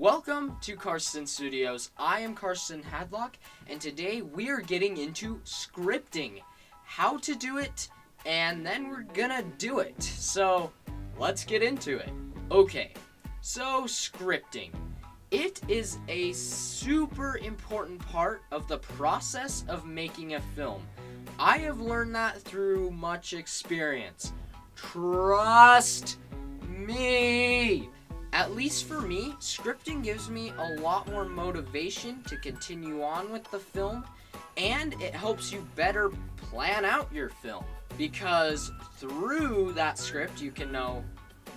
Welcome to Karsten Studios. I am Karsten Hadlock, and today we are getting into scripting. How to do it, and then we're gonna do it. So, let's get into it. Okay, so scripting. It is a super important part of the process of making a film. I have learned that through much experience. Trust me! At least for me, scripting gives me a lot more motivation to continue on with the film, and it helps you better plan out your film. Because through that script, you can know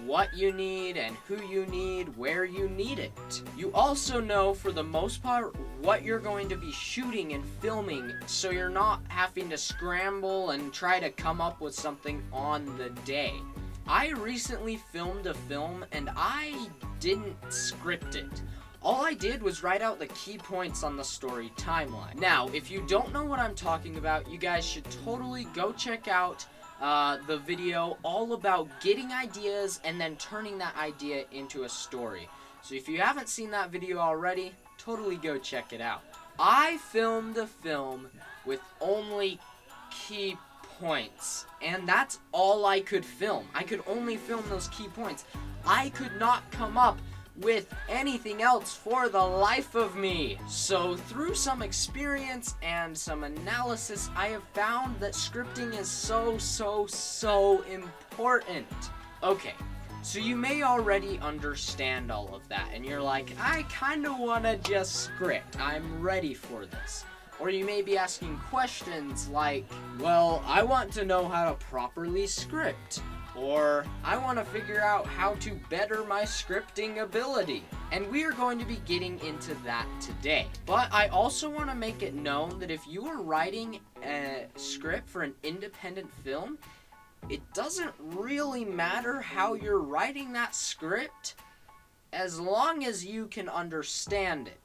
what you need and who you need, where you need it. You also know, for the most part, what you're going to be shooting and filming, so you're not having to scramble and try to come up with something on the day. I recently filmed a film and I didn't script it. All I did was write out the key points on the story timeline. Now, if you don't know what I'm talking about, you guys should totally go check out the video all about getting ideas and then turning that idea into a story. So if you haven't seen that video already, totally go check it out. I filmed a film with only key points, and that's all I could film. I could only film those key points. I could not come up with anything else for the life of me. So through some experience and some analysis, I have found that scripting is so important. Okay, so you may already understand all of that, and you're like, I kind of want to just script. I'm ready for this. Or you may be asking questions like, well, I want to know how to properly script. Or, I want to figure out how to better my scripting ability. And we are going to be getting into that today. But I also want to make it known that if you are writing a script for an independent film, it doesn't really matter how you're writing that script, as long as you can understand it.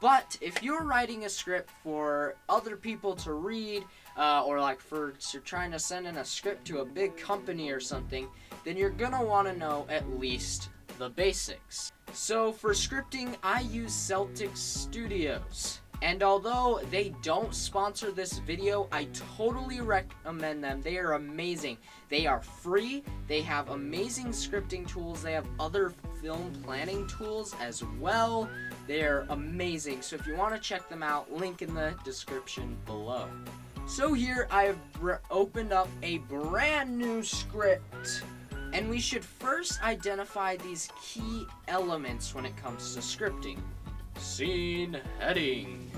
But if you're writing a script for other people to read, or like for you're trying to send in a script to a big company or something, then you're gonna want to know at least the basics. So for scripting, I use Celtx Studios. And although they don't sponsor this video, I totally recommend them. They are amazing. They are free. They have amazing scripting tools. They have other film planning tools as well. They're amazing. So if you want to check them out, link in the description below. So here I have opened up a brand new script. And we should first identify these key elements when it comes to scripting. Scene heading.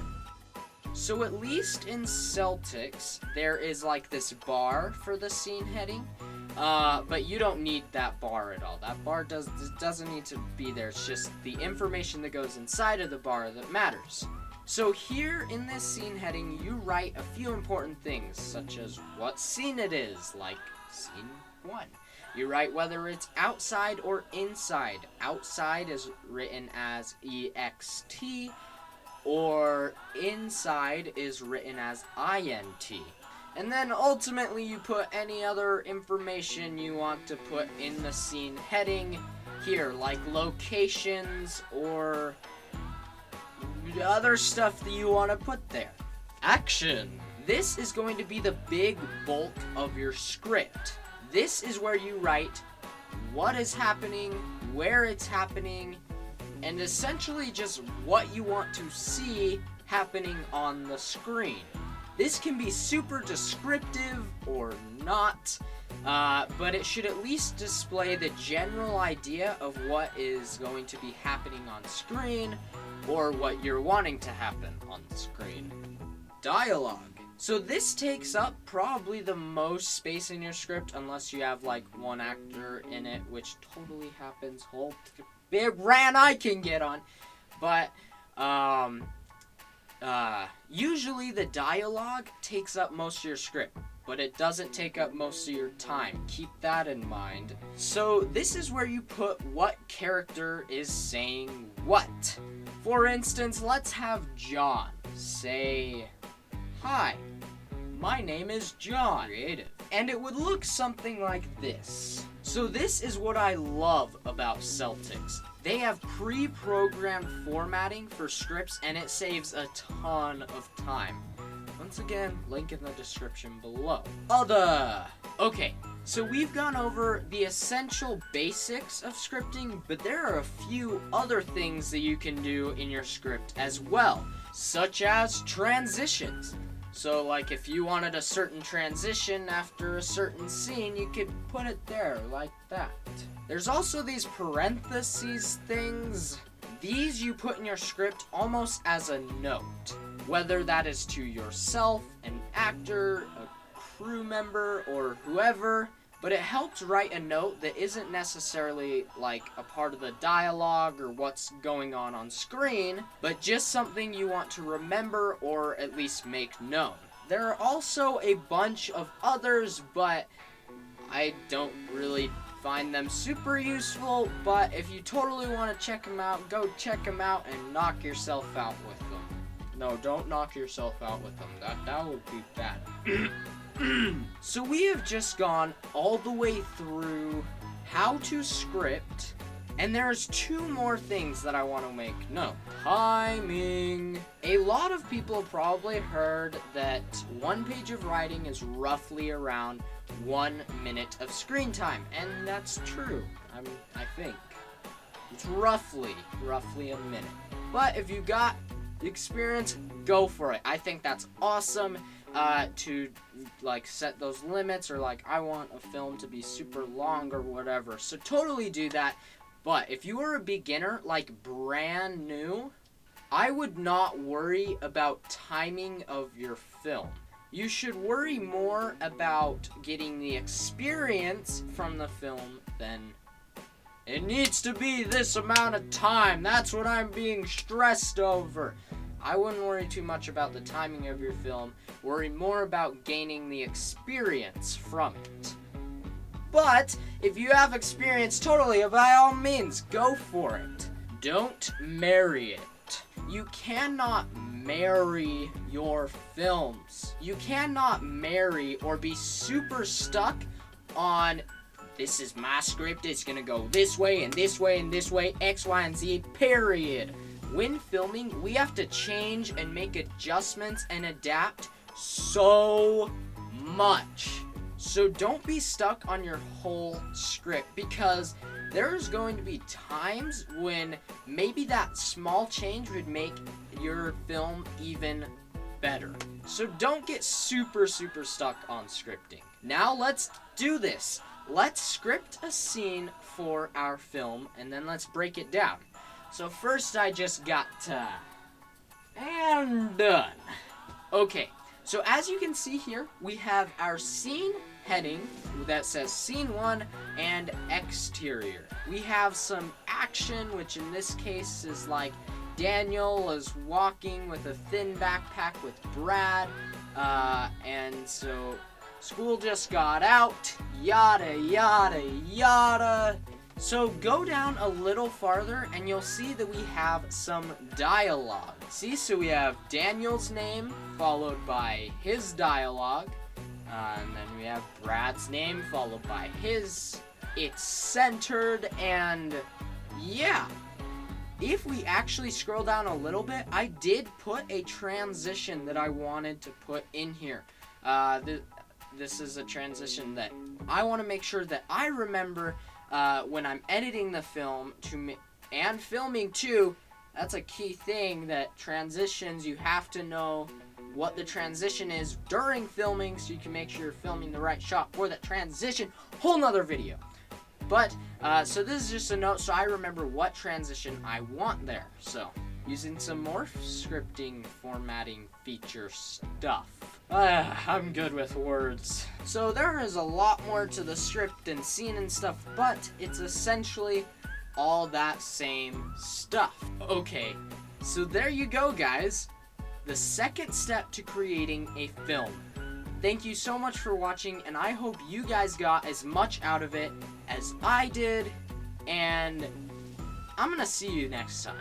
So at least in Celtx, there is like this bar for the scene heading, but you don't need that bar at all. That bar doesn't need to be there. It's just the information that goes inside of the bar that matters. So here in this scene heading, you write a few important things, such as what scene it is, like scene 1. You write whether it's outside or inside. Outside is written as EXT, or inside is written as INT. And then ultimately you put any other information you want to put in the scene heading here, like locations or other stuff that you want to put there. Action! This is going to be the big bulk of your script. This is where you write what is happening, where it's happening, and essentially just what you want to see happening on the screen. This can be super descriptive or not, but it should at least display the general idea of what is going to be happening on screen, or what you're wanting to happen on the screen. Dialogue. So this takes up probably the most space in your script, unless you have like one actor in it, which totally happens. Whole big rant I can get on. But usually the dialogue takes up most of your script, but it doesn't take up most of your time. Keep that in mind. So this is where you put what character is saying what. For instance, let's have John say, "Hi, my name is John." Creative. And it would look something like this. So this is what I love about Celtx. They have pre-programmed formatting for scripts, and it saves a ton of time. Once again, link in the description below. Okay, so we've gone over the essential basics of scripting, but there are a few other things that you can do in your script as well, such as transitions. So, like, if you wanted a certain transition after a certain scene, you could put it there, like that. There's also these parentheses things. These you put in your script almost as a note, whether that is to yourself, an actor, a crew member, or whoever, but it helps write a note that isn't necessarily like a part of the dialogue or what's going on screen, but just something you want to remember or at least make known. There are also a bunch of others, but I don't really find them super useful, but if you totally want to check them out, go check them out and knock yourself out with them. No, don't knock yourself out with them. That would be bad. So we have just gone all the way through how to script, and there's two more things that I want to make note. Timing. A lot of people have probably heard that one page of writing is roughly around 1 minute of screen time, and that's true. I think it's roughly a minute. But if you got experience, go for it. I think that's awesome to like set those limits, or like I want a film to be super long or whatever. So totally do that. But if you are a beginner, like brand new, I would not worry about timing of your film. You should worry more about getting the experience from the film than it needs to be this amount of time. That's what I'm being stressed over. I wouldn't worry too much about the timing of your film. Worry more about gaining the experience from it. But if you have experience, totally, by all means, go for it. Don't marry it. You cannot marry your films. You cannot marry or be super stuck on, this is my script, it's gonna go this way and this way and this way, X, Y, and Z, period. When filming, we have to change and make adjustments and adapt so much. So don't be stuck on your whole script, because there's going to be times when maybe that small change would make your film even better. So don't get super stuck on scripting. Now let's do this. Let's script a scene for our film, and then let's break it down. So first I just got and done. Okay, so as you can see here, we have our scene heading that says Scene 1 and Exterior. We have some action, which in this case is like Daniel is walking with a thin backpack with Brad, and so school just got out, yada yada yada. So go down a little farther and you'll see that we have some dialogue. See, so we have Daniel's name followed by his dialogue, and then we have Brad's name followed by his. It's centered, and yeah. If we actually scroll down a little bit, I did put a transition that I wanted to put in here. This is a transition that I want to make sure that I remember when I'm editing the film and filming too. That's a key thing, that transitions, you have to know what the transition is during filming so you can make sure you're filming the right shot for that transition. Whole nother video. But, so this is just a note so I remember what transition I want there. So, using some more scripting formatting feature stuff. I'm good with words. So there is a lot more to the script and scene and stuff, but it's essentially all that same stuff. Okay, so there you go, guys. The second step to creating a film. Thank you so much for watching, and I hope you guys got as much out of it as I did, and I'm gonna see you next time.